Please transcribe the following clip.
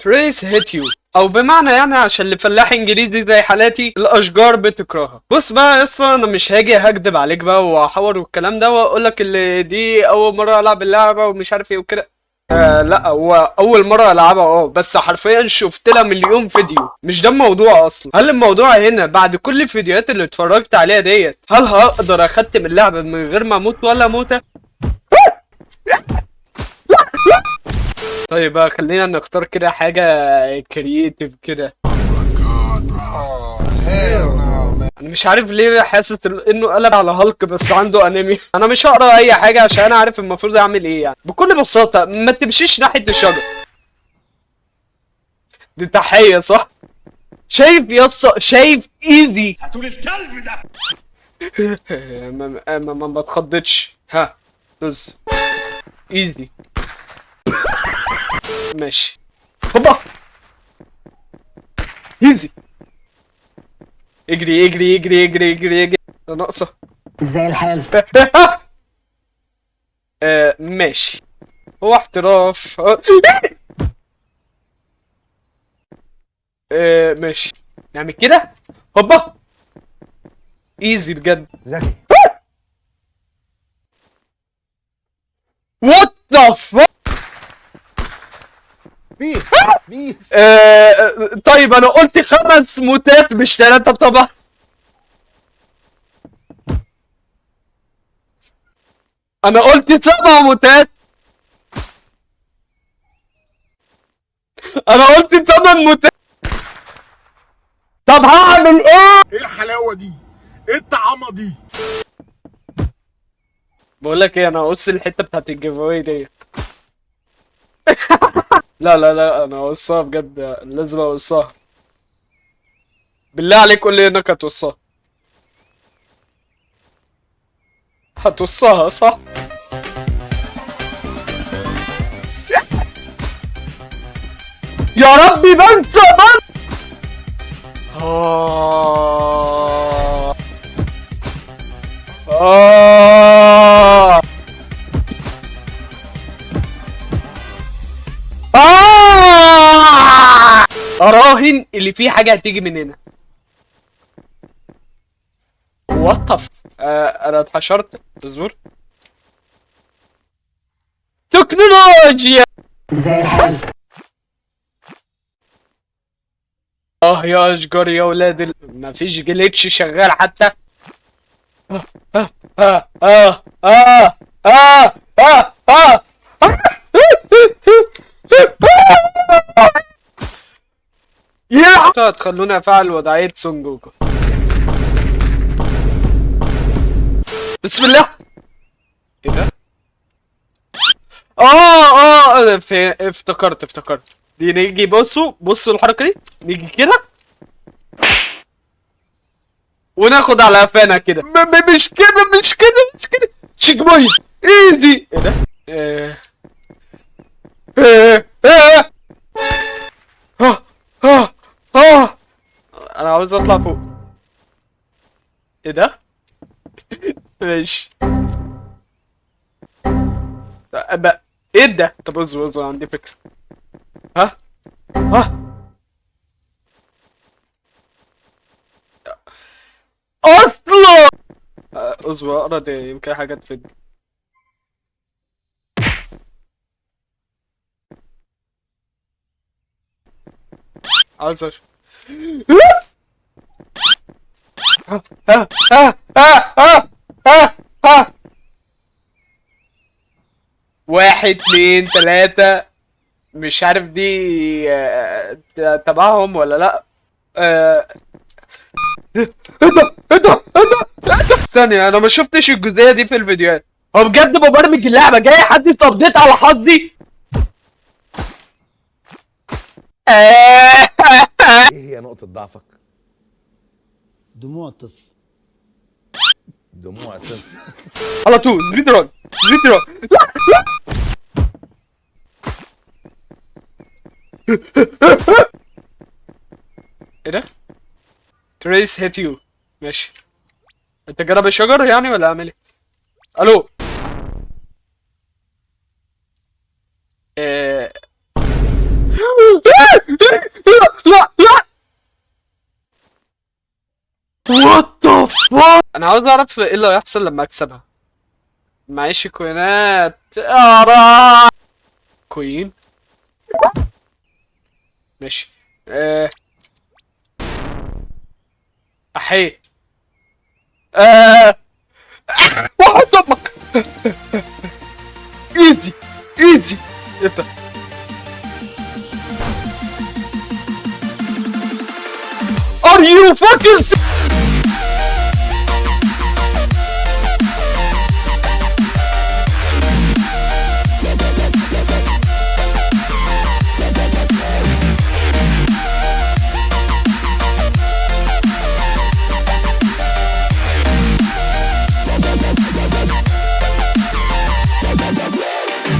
تريس هيت يو، او بمعنى يعني عشان اللي فلاح انجليزي زي حالاتي الاشجار بتكرهها. بص بقى يا اسطى، انا مش هاجي هكدب عليك بقى واحور والكلام ده واقول لك اللي دي اول مره العب اللعبه ومش عارف ايه وكده. لا، هو اول مره العبها بس حرفيا شفت لها مليون فيديو. مش ده الموضوع اصلا. هل الموضوع هنا بعد كل الفيديوهات اللي اتفرجت عليها ديت هل هقدر اختم اللعبه من غير ما اموت ولا موته؟ طيب بقى خلينا نختار كده حاجة كرييتيف كده. انا مش عارف ليه حاسس انه قلب على هالك بس عنده انمي. انا مش هقرا اي حاجة عشان انا عارف المفروض اعمل ايه. يعني بكل بساطة ما تمشيش ناحية الشجر. دي تحية صح؟ شايف يا اسطى؟ شايف ايدي؟ هتقول الكلب ده. ما اتخضتش. ها دوز ايزي. ماشي. هوبا ايزي. اجري اجري اجري اجري اجري اجري. ده ناقصه. ازاي الحال؟ ماشي. هو احتراف. ماشي. نعمل كده. هوبا ايزي بجد. ذكي. وات ذا فك. بيس بيس. طيب انا قلت 5 موتات مش 3 طبعا. انا قلت 7 موتات. انا قلت 8 موتات. طب هعمل ايه؟ ايه الحلاوه دي؟ ايه الطعامه دي؟ بقول لك ايه، انا هقص الحته بتاعت الجيف اواي دي. لا لا لا، انا هقصها بجد، لازم اقصها. بالله عليك قول لي انك هتوصها. هتوصها صح؟ يا ربي بنسى اراهن اللي فيه حاجه هتيجي من هنا. وطف. انا اتحشرت. اصبر. تكنولوجيا. ازاي الحال؟ يا اشجار يا ولاد مفيش جليتش شغال حتى. آه آه آه آه آه آه آه آه. يا تخلوني افعل وضعية سون جوكو. بسم الله. ايه ده؟ افتكرت دي. نيجي بصوا الحركة دي. نيجي كده وناخد على قفانا كده. مش كده تشيك بوينت ايزي. ايه ده؟ انا عاوز اطلع فوق. ايه ده؟ ماشي. ايه ده؟ طب اصبر عندي فكرة. ها اصلا اصبر اقرا دي يمكن حاجة تفيدني. عاوز اشوف. 1 2 3. مش عارف دي تبعهم ولا لا. ايه ده ثانية، انا ما شفتش الجزئية دي في الفيديوهات. هو بجد ببرمج اللعبة جاي حد يصديت على حظي. ايه هي نقطة ضعفك؟ دموع الطفل. دموع طفل. على طول سبيد ران. ايه ده؟ تريس هيت يو. ماشي. انت جرب الشجر يعني ولا اعمل ايه؟ الو. لا لا. What the fuck؟ انا عاوز اعرف ايه اللي هيحصل لما اكسبها. معيش كوينات. كوين. ماشي. احي. واحد ضمك. ايزي ايزي. انت Are you fucking